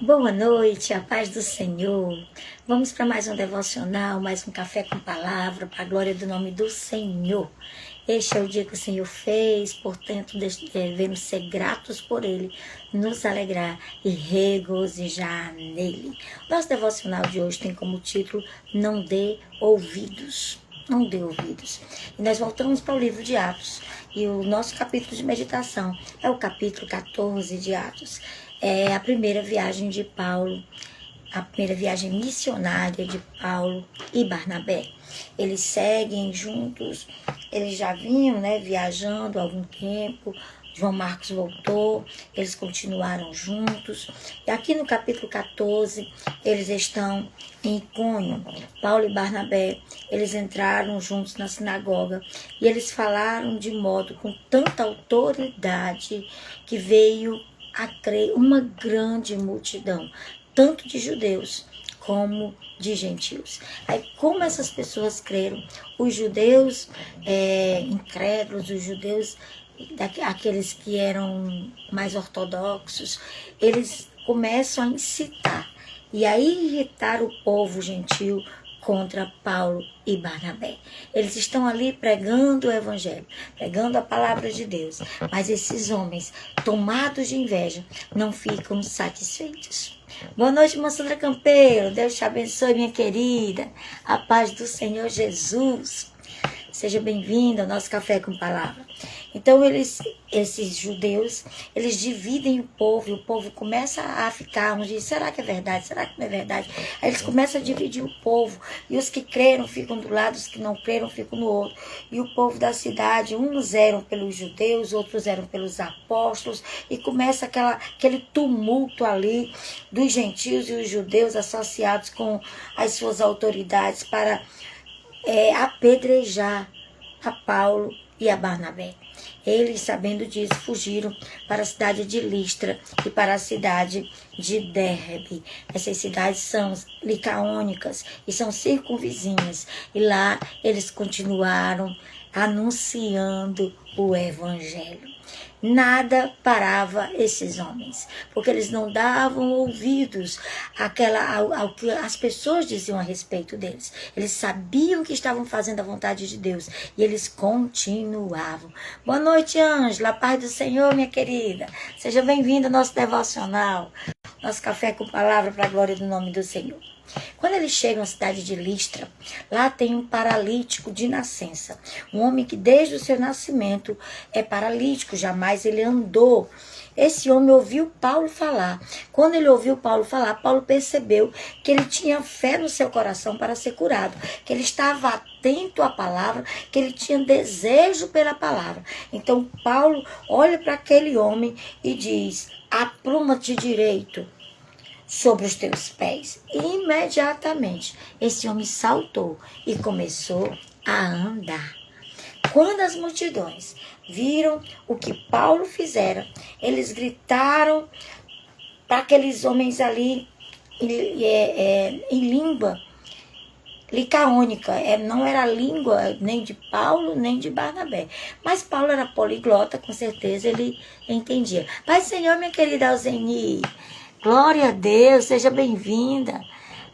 Boa noite, a paz do Senhor. Vamos para mais um devocional, mais um café com palavra, para a glória do nome do Senhor. Este é o dia que o Senhor fez, portanto, devemos ser gratos por Ele, nos alegrar e regozijar nele. Nosso devocional de hoje tem como título Não dê ouvidos. Não dê ouvidos. E nós voltamos para o livro de Atos. E o nosso capítulo de meditação é o capítulo 14 de Atos. É a primeira viagem de Paulo, a primeira viagem missionária de Paulo e Barnabé. Eles seguem juntos, eles já vinham viajando há algum tempo. João Marcos voltou, eles continuaram juntos. E aqui no capítulo 14, eles estão em Icônio. Paulo e Barnabé, eles entraram juntos na sinagoga e eles falaram de modo com tanta autoridade que veio a crer uma grande multidão, tanto de judeus como de gentios. Aí, como essas pessoas creram? Os judeus incrédulos, os judeus, aqueles que eram mais ortodoxos, eles começam a incitar e a irritar o povo gentil contra Paulo e Barnabé. Eles estão ali pregando o evangelho, pregando a palavra de Deus, mas esses homens, tomados de inveja, não ficam satisfeitos. Boa noite, irmã Sandra Campeiro. Deus te abençoe, minha querida. A paz do Senhor Jesus. Seja bem-vindo ao nosso Café com Palavra. Então, esses judeus, eles dividem o povo, e o povo começa a ficar, uns dizem, será que é verdade, será que não é verdade? Aí eles começam a dividir o povo, e os que creram ficam do lado, os que não creram ficam no outro. E o povo da cidade, uns eram pelos judeus, outros eram pelos apóstolos, e começa aquele tumulto ali dos gentios e os judeus associados com as suas autoridades para apedrejar a Paulo e a Barnabé. Eles, sabendo disso, fugiram para a cidade de Listra e para a cidade de Derbe. Essas cidades são licaônicas e são circunvizinhas. E lá eles continuaram anunciando o evangelho. Nada parava esses homens, porque eles não davam ouvidos ao que as pessoas diziam a respeito deles. Eles sabiam que estavam fazendo a vontade de Deus e eles continuavam. Boa noite, Ângela, paz do Senhor, minha querida. Seja bem-vinda ao nosso devocional, nosso café com palavra para a glória do nome do Senhor. Quando eles chegam à cidade de Listra, lá tem um paralítico de nascença. Um homem que desde o seu nascimento é paralítico, jamais ele andou. Esse homem ouviu Paulo falar. Quando ele ouviu Paulo falar, Paulo percebeu que ele tinha fé no seu coração para ser curado, que ele estava atento à palavra, que ele tinha desejo pela palavra. Então Paulo olha para aquele homem e diz, apruma-te direito sobre os teus pés. E imediatamente esse homem saltou e começou a andar. Quando as multidões viram o que Paulo fizera, eles gritaram para aqueles homens ali em língua licaônica. Não era a língua nem de Paulo nem de Barnabé, mas Paulo era poliglota, com certeza ele entendia. Pai Senhor, minha querida Alzeni, glória a Deus, seja bem-vinda.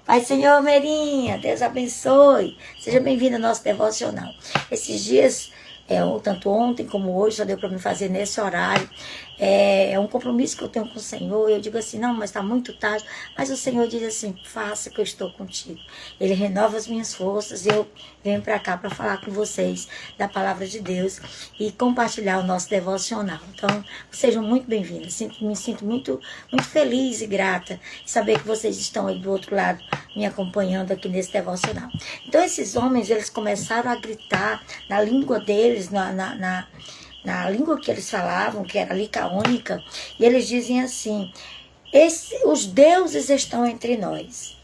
Pai Senhor, Merinha, Deus abençoe. Seja bem-vinda ao nosso devocional. Esses dias, tanto ontem como hoje, só deu para me fazer nesse horário. É um compromisso que eu tenho com o Senhor. Eu digo assim, não, mas está muito tarde. Mas o Senhor diz assim, faça que eu estou contigo. Ele renova as minhas forças e eu venho para cá para falar com vocês da palavra de Deus e compartilhar o nosso devocional. Então, sejam muito bem-vindos. Me sinto muito, muito feliz e grata de saber que vocês estão aí do outro lado me acompanhando aqui nesse devocional. Então, esses homens, eles começaram a gritar na língua deles, na língua que eles falavam, que era licaônica, e eles dizem assim, os deuses estão entre nós.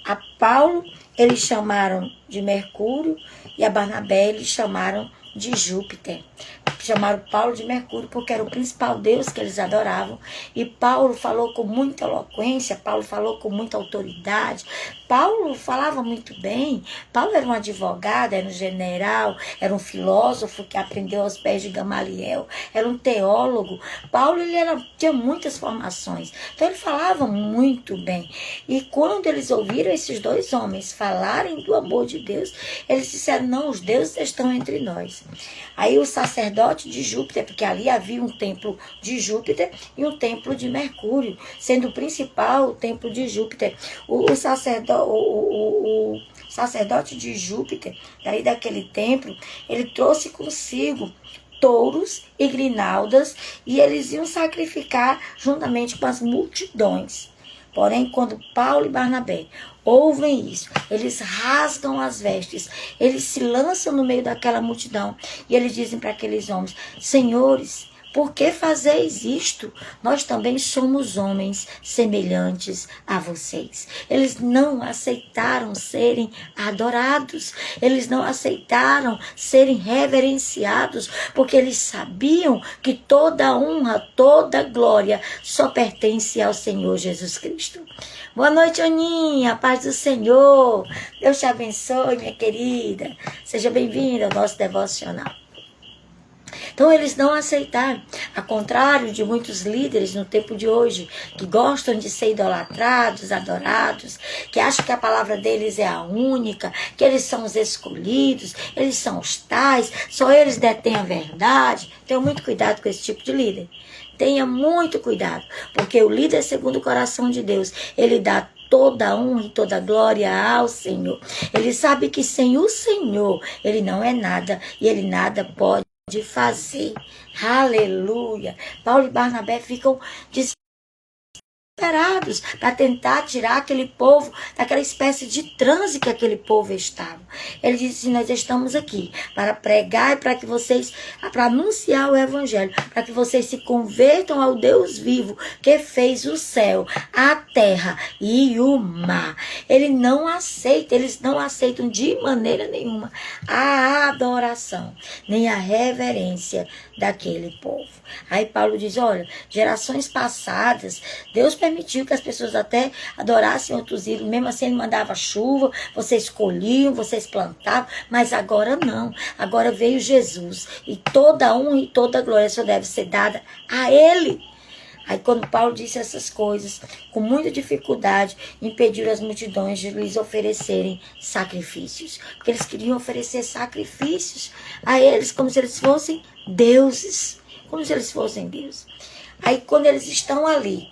A Paulo eles chamaram de Mercúrio e a Barnabé eles chamaram de Júpiter. Chamaram Paulo de Mercúrio porque era o principal deus que eles adoravam. E Paulo falou com muita eloquência, Paulo falou com muita autoridade. Paulo falava muito bem. Paulo era um advogado, era um general, era um filósofo que aprendeu aos pés de Gamaliel, era um teólogo. Paulo tinha muitas formações, então ele falava muito bem. E quando eles ouviram esses dois homens falarem do amor de Deus, eles disseram: não, os deuses estão entre nós. Aí o sacerdote de Júpiter, porque ali havia um templo de Júpiter e um templo de Mercúrio, sendo o principal o templo de Júpiter. O sacerdote de Júpiter, daí daquele templo, ele trouxe consigo touros e grinaldas, e eles iam sacrificar juntamente com as multidões. Porém, quando Paulo e Barnabé ouvem isso, eles rasgam as vestes, eles se lançam no meio daquela multidão e eles dizem para aqueles homens: senhores, por que fazeis isto? Nós também somos homens semelhantes a vocês. Eles não aceitaram serem adorados. Eles não aceitaram serem reverenciados, porque eles sabiam que toda honra, toda glória só pertence ao Senhor Jesus Cristo. Boa noite, Aninha. Paz do Senhor. Deus te abençoe, minha querida. Seja bem-vinda ao nosso devocional. Então eles não aceitaram, ao contrário de muitos líderes no tempo de hoje, que gostam de ser idolatrados, adorados, que acham que a palavra deles é a única, que eles são os escolhidos, eles são os tais, só eles detêm a verdade. Tenha muito cuidado com esse tipo de líder. Tenha muito cuidado, porque o líder segundo o coração de Deus, ele dá toda a honra e toda a glória ao Senhor. Ele sabe que sem o Senhor, ele não é nada e ele nada pode fazer. Aleluia. Paulo e Barnabé ficam desesperados para tentar tirar aquele povo daquela espécie de transe que aquele povo estava. Ele disse: nós estamos aqui para pregar e para anunciar o evangelho, para que vocês se convertam ao Deus vivo que fez o céu, a terra e o mar. Eles não aceitam de maneira nenhuma a adoração, nem a reverência daquele povo. Aí Paulo diz: olha, gerações passadas, Deus permitiu que as pessoas até adorassem outros ídolos, mesmo assim ele mandava chuva, vocês colhiam, vocês plantavam, mas agora não. Agora veio Jesus e toda a honra e toda a glória só deve ser dada a ele. Aí quando Paulo disse essas coisas, com muita dificuldade, impediram as multidões de lhes oferecerem sacrifícios. Porque eles queriam oferecer sacrifícios a eles como se eles fossem deuses. Como se eles fossem deuses. Aí quando eles estão ali,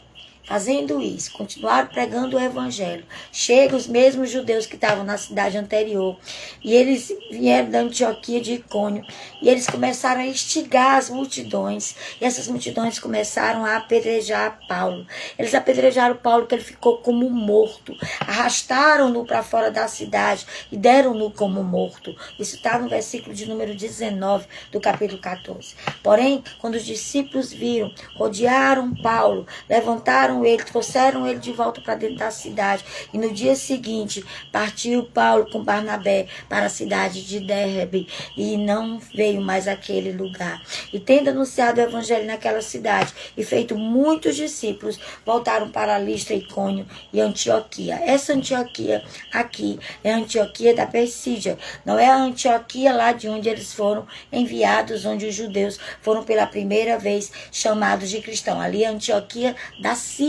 fazendo isso, continuaram pregando o evangelho. Chegam os mesmos judeus que estavam na cidade anterior. E eles vieram da Antioquia de Icônio. E eles começaram a instigar as multidões. E essas multidões começaram a apedrejar Paulo. Eles apedrejaram Paulo, que ele ficou como morto. Arrastaram-no para fora da cidade e deram-no como morto. Isso está no versículo de número 19 do capítulo 14. Porém, quando os discípulos viram, rodearam Paulo, levantaram ele, trouxeram ele de volta para dentro da cidade. E no dia seguinte, partiu Paulo com Barnabé para a cidade de Derbe e não veio mais àquele lugar. E tendo anunciado o evangelho naquela cidade e feito muitos discípulos, voltaram para Listra, Icônio e Antioquia. Essa Antioquia aqui é a Antioquia da Persídia. Não é a Antioquia lá de onde eles foram enviados, onde os judeus foram pela primeira vez chamados de cristão. Ali é a Antioquia da Síria,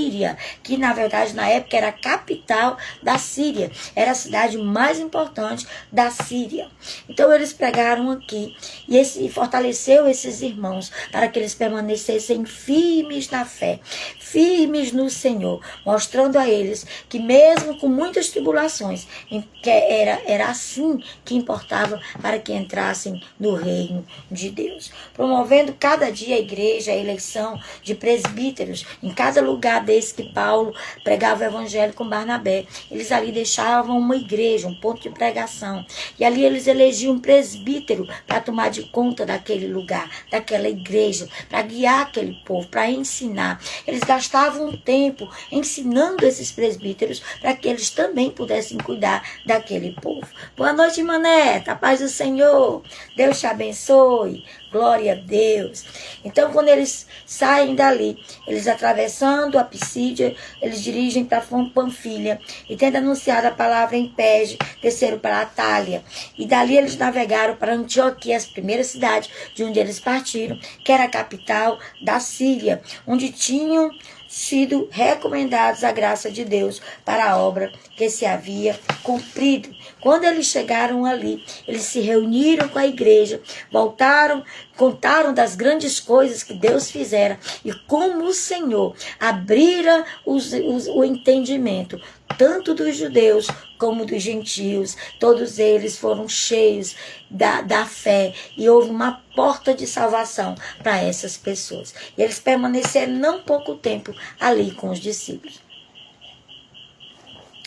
que na verdade na época era a capital da Síria, era a cidade mais importante da Síria. Então eles pregaram aqui e fortaleceu esses irmãos para que eles permanecessem firmes na fé, firmes no Senhor, mostrando a eles que mesmo com muitas tribulações, que era assim que importava para que entrassem no reino de Deus, promovendo cada dia a igreja, a eleição de presbíteros em cada lugar vez que Paulo pregava o evangelho com Barnabé, eles ali deixavam uma igreja, um ponto de pregação. E ali eles elegiam um presbítero para tomar de conta daquele lugar, daquela igreja, para guiar aquele povo, para ensinar. Eles gastavam um tempo ensinando esses presbíteros para que eles também pudessem cuidar daquele povo. Boa noite, Maneta. A paz do Senhor. Deus te abençoe. Glória a Deus. Então, quando eles saem dali, eles atravessando a Pisídia, eles dirigem para Panfilha e tendo anunciado a palavra em Perge, desceram para Atália. E dali eles navegaram para Antioquia, a primeira cidade de onde eles partiram, que era a capital da Síria, onde tinham sido recomendados a graça de Deus para a obra que se havia cumprido. Quando eles chegaram ali, eles se reuniram com a igreja, voltaram, contaram das grandes coisas que Deus fizera e como o Senhor abrira o entendimento, tanto dos judeus como dos gentios. Todos eles foram cheios da fé e houve uma porta de salvação para essas pessoas. E eles permaneceram não pouco tempo ali com os discípulos.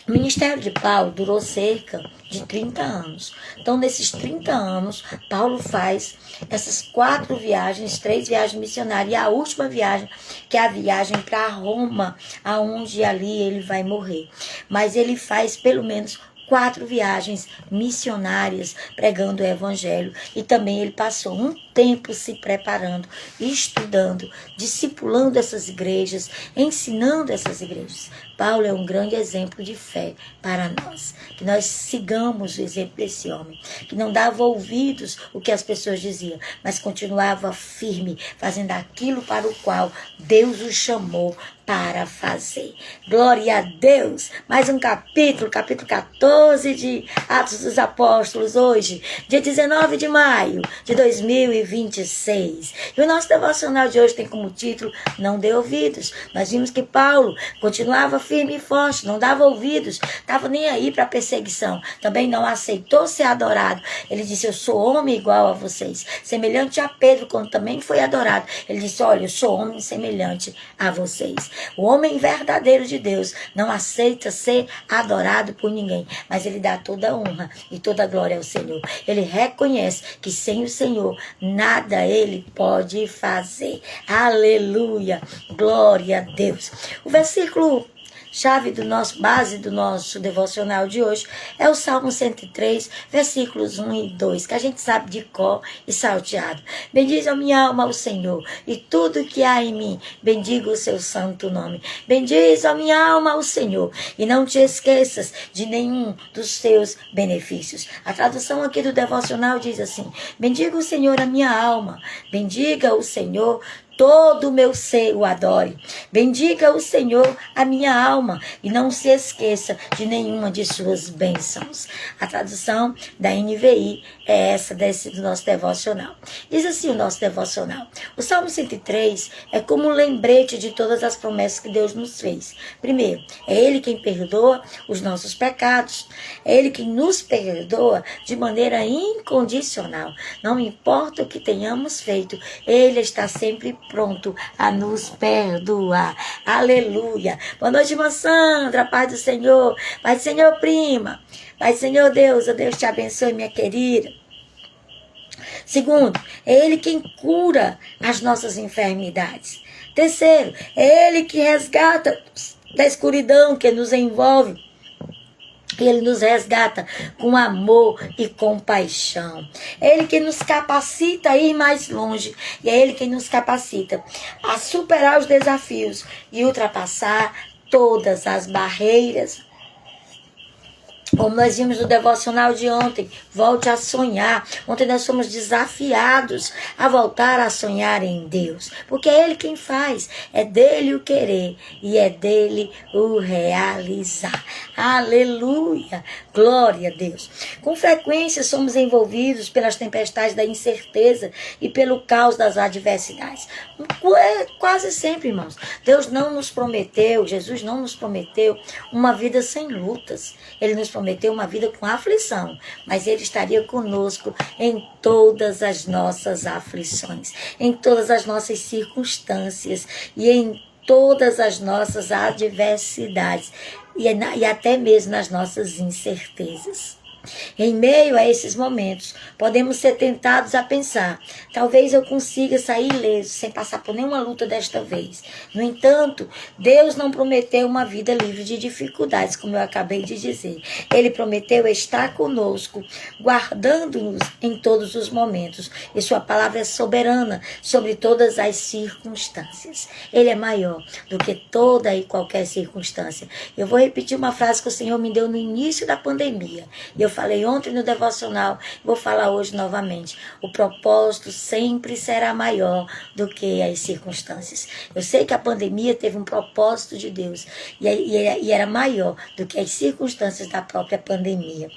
O ministério de Paulo durou cerca de 30 anos. Então, nesses 30 anos, Paulo faz essas 4 viagens, 3 viagens missionárias, e a última viagem, que é a viagem para Roma, aonde ali ele vai morrer. Mas ele faz pelo menos 4 viagens missionárias pregando o evangelho, e também ele passou um tempo se preparando, estudando, discipulando essas igrejas, ensinando essas igrejas. Paulo é um grande exemplo de fé para nós, que nós sigamos o exemplo desse homem, que não dava ouvidos o que as pessoas diziam, mas continuava firme, fazendo aquilo para o qual Deus o chamou para fazer. Glória a Deus! Mais um capítulo 14 de Atos dos Apóstolos, hoje, dia 19 de maio de 2026. E o nosso devocional de hoje tem como título Não Dê Ouvidos. Nós vimos que Paulo continuava firme e forte, não dava ouvidos, estava nem aí para a perseguição, também não aceitou ser adorado. Ele disse: eu sou homem igual a vocês, semelhante a Pedro, quando também foi adorado. Ele disse: olha, eu sou homem semelhante a vocês. O homem verdadeiro de Deus não aceita ser adorado por ninguém, mas ele dá toda a honra e toda a glória ao Senhor. Ele reconhece que sem o Senhor nada ele pode fazer. Aleluia! Glória a Deus. O versículo chave base do nosso devocional de hoje é o Salmo 103, versículos 1 e 2, que a gente sabe de cor e salteado. Bendize a minha alma ao Senhor, e tudo que há em mim, bendiga o seu santo nome. Bendize a minha alma ao Senhor, e não te esqueças de nenhum dos seus benefícios. A tradução aqui do devocional diz assim: bendiga o Senhor a minha alma, bendiga o Senhor, todo o meu ser o adore. Bendiga o Senhor a minha alma e não se esqueça de nenhuma de suas bênçãos. A tradução da NVI é essa do nosso devocional. Diz assim o nosso devocional: o Salmo 103 é como um lembrete de todas as promessas que Deus nos fez. Primeiro, é Ele quem perdoa os nossos pecados. É Ele quem nos perdoa de maneira incondicional. Não importa o que tenhamos feito, Ele está sempre pronto a nos perdoar. Aleluia. Boa noite, irmã Sandra. Paz do Senhor. Paz do Senhor, prima. Paz do Senhor, Deus. O Deus te abençoe, minha querida. Segundo, é Ele quem cura as nossas enfermidades. Terceiro, é Ele que resgata da escuridão que nos envolve. Ele nos resgata com amor e compaixão. É Ele que nos capacita a ir mais longe. E é Ele que nos capacita a superar os desafios e ultrapassar todas as barreiras. Como nós vimos no devocional de ontem, volte a sonhar. Ontem nós fomos desafiados a voltar a sonhar em Deus. Porque é Ele quem faz. É dele o querer e é dele o realizar. Aleluia! Glória a Deus. Com frequência somos envolvidos pelas tempestades da incerteza e pelo caos das adversidades. Quase sempre, irmãos. Deus não nos prometeu, Jesus não nos prometeu uma vida sem lutas. Ele nos prometeu uma vida com aflição, mas Ele estaria conosco em todas as nossas aflições, em todas as nossas circunstâncias e em todas as nossas adversidades e até mesmo nas nossas incertezas. Em meio a esses momentos, podemos ser tentados a pensar: talvez eu consiga sair ileso, sem passar por nenhuma luta desta vez. No entanto, Deus não prometeu uma vida livre de dificuldades, como eu acabei de dizer. Ele prometeu estar conosco, guardando-nos em todos os momentos. E sua palavra é soberana sobre todas as circunstâncias. Ele é maior do que toda e qualquer circunstância. Eu vou repetir uma frase que o Senhor me deu no início da pandemia. Eu falei ontem no devocional, vou falar hoje novamente. O propósito sempre será maior do que as circunstâncias. Eu sei que a pandemia teve um propósito de Deus e era maior do que as circunstâncias da própria pandemia.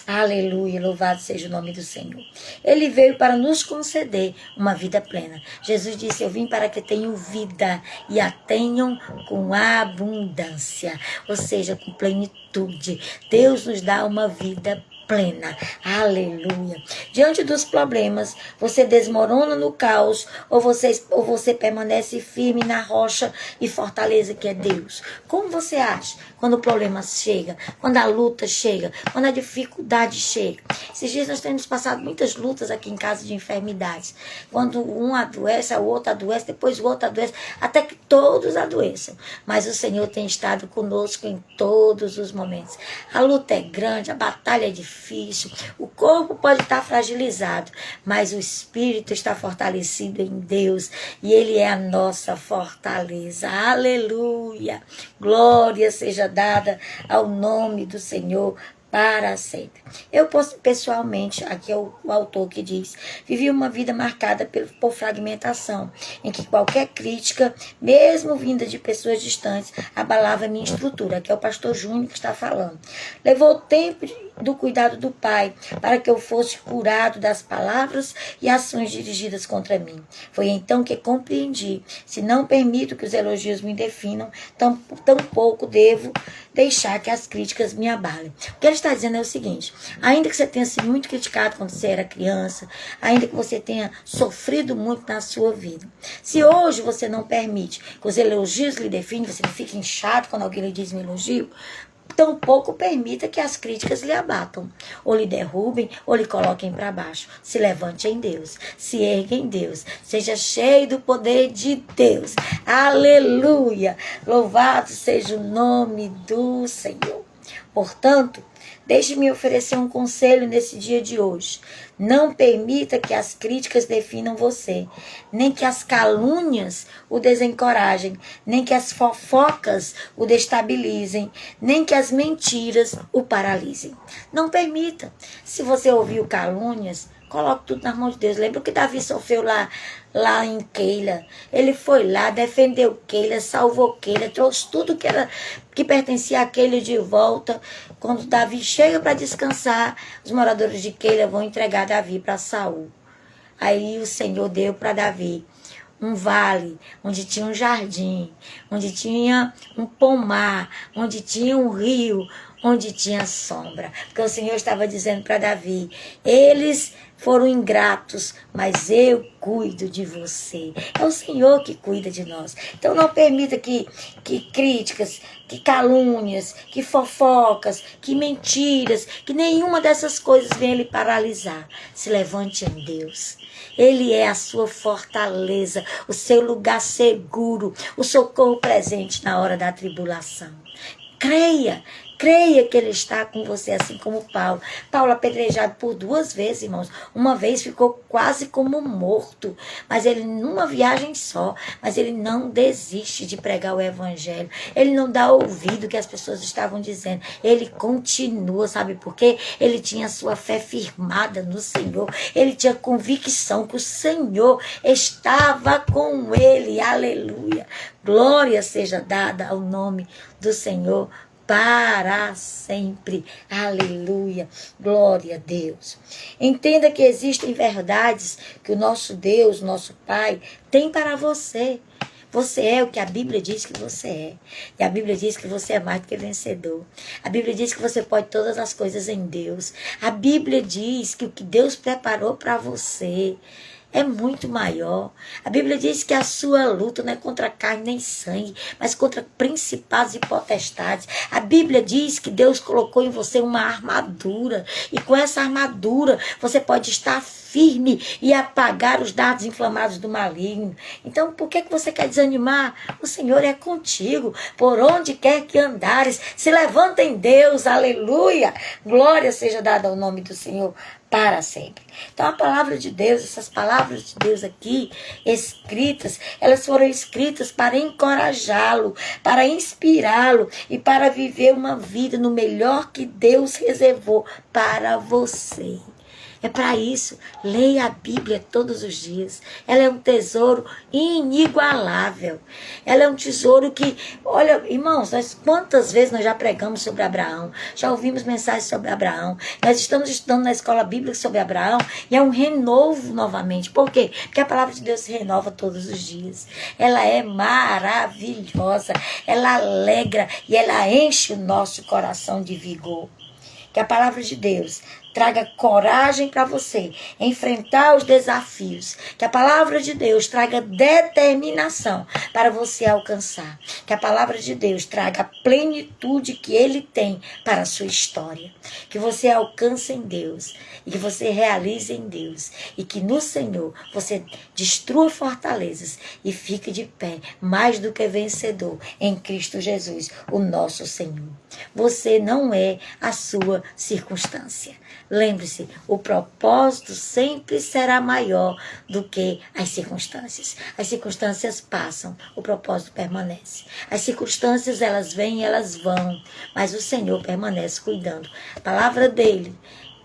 Aleluia, louvado seja o nome do Senhor. Ele veio para nos conceder uma vida plena. Jesus disse: eu vim para que tenham vida e a tenham com abundância, ou seja, com plenitude. Deus nos dá uma vida plena. Aleluia. Diante dos problemas, você desmorona no caos ou você permanece firme na rocha e fortaleza que é Deus? Como você acha quando o problema chega, quando a luta chega, quando a dificuldade chega? Esses dias nós temos passado muitas lutas aqui em casa de enfermidades. Quando um adoece, o outro adoece, depois o outro adoece, até que todos adoeçam. Mas o Senhor tem estado conosco em todos os momentos. A luta é grande, a batalha é difícil, o corpo pode estar fragilizado, mas o espírito está fortalecido em Deus e Ele é a nossa fortaleza. Aleluia! Glória seja dada ao nome do Senhor para sempre. Eu posso, pessoalmente, aqui é o autor que diz: vivi uma vida marcada por fragmentação, em que qualquer crítica, mesmo vinda de pessoas distantes, abalava minha estrutura, que é o pastor Júnior que está falando. Levou tempo do cuidado do Pai para que eu fosse curado das palavras e ações dirigidas contra mim. Foi então que compreendi: se não permito que os elogios me definam, tampouco devo deixar que as críticas me abalem. O que ele está dizendo é o seguinte: ainda que você tenha sido muito criticado quando você era criança, ainda que você tenha sofrido muito na sua vida, se hoje você não permite que os elogios lhe definem, você não fica inchado quando alguém lhe diz um elogio, tampouco permita que as críticas lhe abatam, ou lhe derrubem, ou lhe coloquem para baixo. Se levante em Deus, se ergue em Deus, seja cheio do poder de Deus. Aleluia! Louvado seja o nome do Senhor. Portanto, deixe-me oferecer um conselho nesse dia de hoje. Não permita que as críticas definam você, nem que as calúnias o desencorajem, nem que as fofocas o destabilizem, nem que as mentiras o paralisem. Não permita. Se você ouviu calúnias, coloque tudo nas mãos de Deus. Lembra o que Davi sofreu lá em Keila? Ele foi lá, defendeu Keila, salvou Keila, trouxe tudo que pertencia a Keila de volta. Quando Davi chega para descansar, os moradores de Keila vão entregar Davi para Saul. Aí o Senhor deu para Davi um vale, onde tinha um jardim, onde tinha um pomar, onde tinha um rio, onde tinha sombra. Porque o Senhor estava dizendo para Davi: eles foram ingratos, mas eu cuido de você. É o Senhor que cuida de nós. Então não permita que críticas, que calúnias, que fofocas, que mentiras, que nenhuma dessas coisas venha lhe paralisar. Se levante em Deus. Ele é a sua fortaleza, o seu lugar seguro, o socorro presente na hora da tribulação. Creia que Ele está com você, assim como Paulo. Paulo apedrejado por 2 vezes, irmãos. Uma vez ficou quase como morto, mas ele numa viagem só. Mas ele não desiste de pregar o evangelho. Ele não dá ouvido que as pessoas estavam dizendo. Ele continua, sabe por quê? Ele tinha a sua fé firmada no Senhor. Ele tinha convicção que o Senhor estava com ele. Aleluia. Glória seja dada ao nome do Senhor para sempre. Aleluia. Glória a Deus. Entenda que existem verdades que o nosso Deus, nosso Pai, tem para você. Você é o que a Bíblia diz que você é. E a Bíblia diz que você é mais do que vencedor. A Bíblia diz que você pode todas as coisas em Deus. A Bíblia diz que o que Deus preparou para você é muito maior. A Bíblia diz que a sua luta não é contra carne nem sangue, mas contra principados e potestades. A Bíblia diz que Deus colocou em você uma armadura, e com essa armadura você pode estar firme e apagar os dardos inflamados do maligno. Então, por que você quer desanimar? O Senhor é contigo, por onde quer que andares. Se levanta em Deus, aleluia. Glória seja dada ao nome do Senhor para sempre. Então, a palavra de Deus, essas palavras de Deus aqui, escritas, elas foram escritas para encorajá-lo, para inspirá-lo e para viver uma vida no melhor que Deus reservou para você. É para isso, leia a Bíblia todos os dias. Ela é um tesouro inigualável. Ela é um tesouro que, olha, irmãos, quantas vezes nós já pregamos sobre Abraão, já ouvimos mensagens sobre Abraão, nós estamos estudando na escola bíblica sobre Abraão, e é um renovo novamente. Por quê? Porque a palavra de Deus se renova todos os dias. Ela é maravilhosa, ela alegra e ela enche o nosso coração de vigor. Que a palavra de Deus traga coragem para você enfrentar os desafios. Que a palavra de Deus traga determinação para você alcançar. Que a palavra de Deus traga a plenitude que Ele tem para a sua história. Que você alcance em Deus e que você realize em Deus. E que no Senhor você destrua fortalezas e fique de pé, mais do que vencedor em Cristo Jesus, o nosso Senhor. Você não é a sua circunstância. Lembre-se, o propósito sempre será maior do que as circunstâncias. As circunstâncias passam, o propósito permanece. As circunstâncias, elas vêm e elas vão, mas o Senhor permanece cuidando. A palavra dele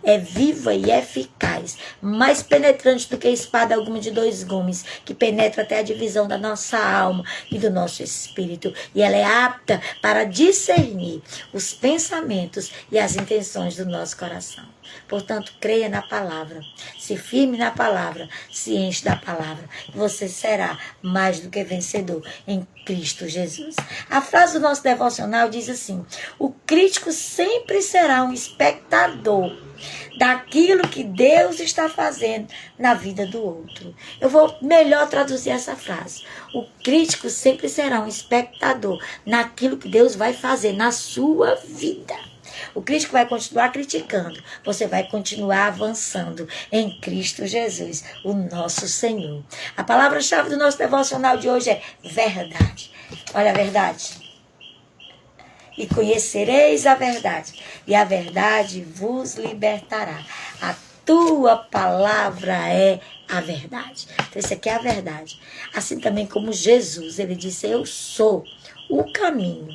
é viva e eficaz, mais penetrante do que espada alguma de 2 gumes, que penetra até a divisão da nossa alma e do nosso espírito. E ela é apta para discernir os pensamentos e as intenções do nosso coração. Portanto, creia na palavra, se firme na palavra, se enche da palavra. Você será mais do que vencedor em Cristo Jesus. A frase do nosso devocional diz assim: o crítico sempre será um espectador daquilo que Deus está fazendo na vida do outro. Eu vou melhor traduzir essa frase. O crítico sempre será um espectador naquilo que Deus vai fazer na sua vida. O crítico vai continuar criticando, você vai continuar avançando em Cristo Jesus, o nosso Senhor. A palavra-chave do nosso devocional de hoje é verdade. Olha a verdade. E conhecereis a verdade, e a verdade vos libertará. A tua palavra é a verdade. Então, isso aqui é a verdade. Assim também como Jesus, ele disse: eu sou o caminho,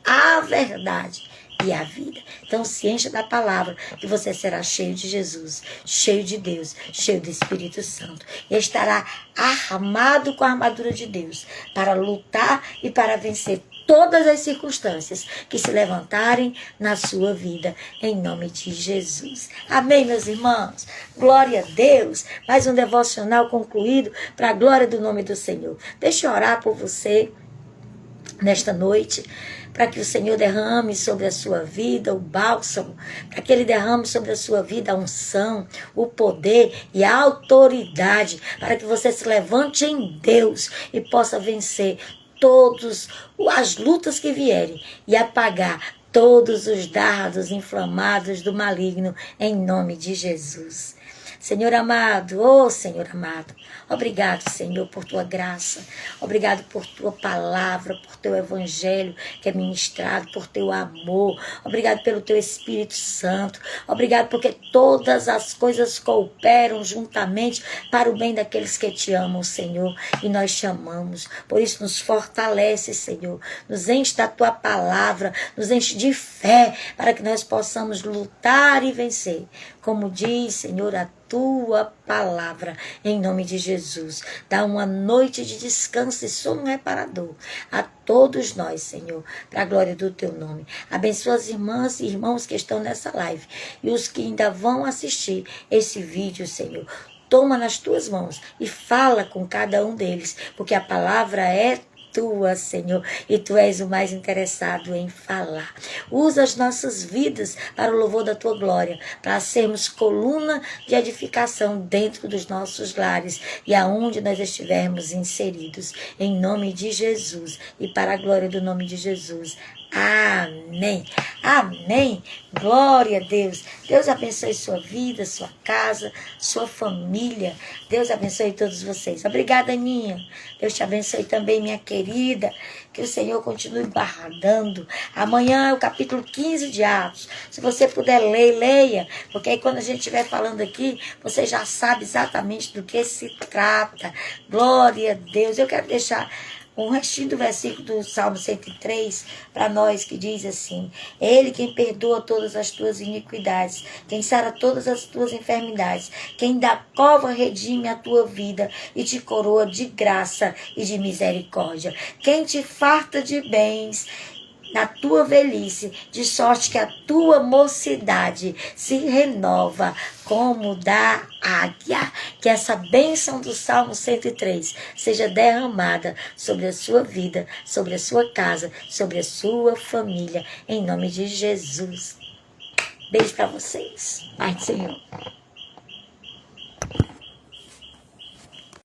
a verdade e a vida. Então, se encha da palavra, que você será cheio de Jesus, cheio de Deus, cheio do Espírito Santo. E estará armado com a armadura de Deus para lutar e para vencer todas as circunstâncias que se levantarem na sua vida, em nome de Jesus. Amém, meus irmãos? Glória a Deus. Mais um devocional concluído para a glória do nome do Senhor. Deixa eu orar por você nesta noite, para que o Senhor derrame sobre a sua vida o bálsamo, para que Ele derrame sobre a sua vida a unção, o poder e a autoridade, para que você se levante em Deus e possa vencer todas as lutas que vierem e apagar todos os dardos inflamados do maligno, em nome de Jesus. Senhor amado, oh Senhor amado, obrigado, Senhor, por tua graça, obrigado por tua palavra, por teu evangelho que é ministrado, por teu amor, obrigado pelo teu Espírito Santo, obrigado porque todas as coisas cooperam juntamente para o bem daqueles que te amam, Senhor, e nós te amamos. Por isso nos fortalece, Senhor, nos enche da tua palavra, nos enche de fé para que nós possamos lutar e vencer, como diz, Senhor, a tua palavra, em nome de Jesus. Dá uma noite de descanso e sono reparador a todos nós, Senhor, para a glória do teu nome. Abençoa as irmãs e irmãos que estão nessa live e os que ainda vão assistir esse vídeo, Senhor. Toma nas tuas mãos e fala com cada um deles, porque a palavra é tua, Senhor, e tu és o mais interessado em falar. Usa as nossas vidas para o louvor da tua glória, para sermos coluna de edificação dentro dos nossos lares e aonde nós estivermos inseridos, em nome de Jesus e para a glória do nome de Jesus. Amém. Amém. Glória a Deus. Deus abençoe sua vida, sua casa, sua família. Deus abençoe todos vocês. Obrigada, Aninha. Deus te abençoe também, minha querida. Que o Senhor continue guardando. Amanhã é o capítulo 15 de Atos. Se você puder ler, leia. Porque aí quando a gente estiver falando aqui, você já sabe exatamente do que se trata. Glória a Deus. Eu quero deixar um restinho do versículo do Salmo 103 para nós, que diz assim: Ele quem perdoa todas as tuas iniquidades, quem sara todas as tuas enfermidades, quem da cova redime a tua vida e te coroa de graça e de misericórdia, quem te farta de bens na tua velhice, de sorte que a tua mocidade se renova como da águia. Que essa bênção do Salmo 103 seja derramada sobre a sua vida, sobre a sua casa, sobre a sua família, em nome de Jesus. Beijo para vocês. Pai do Senhor.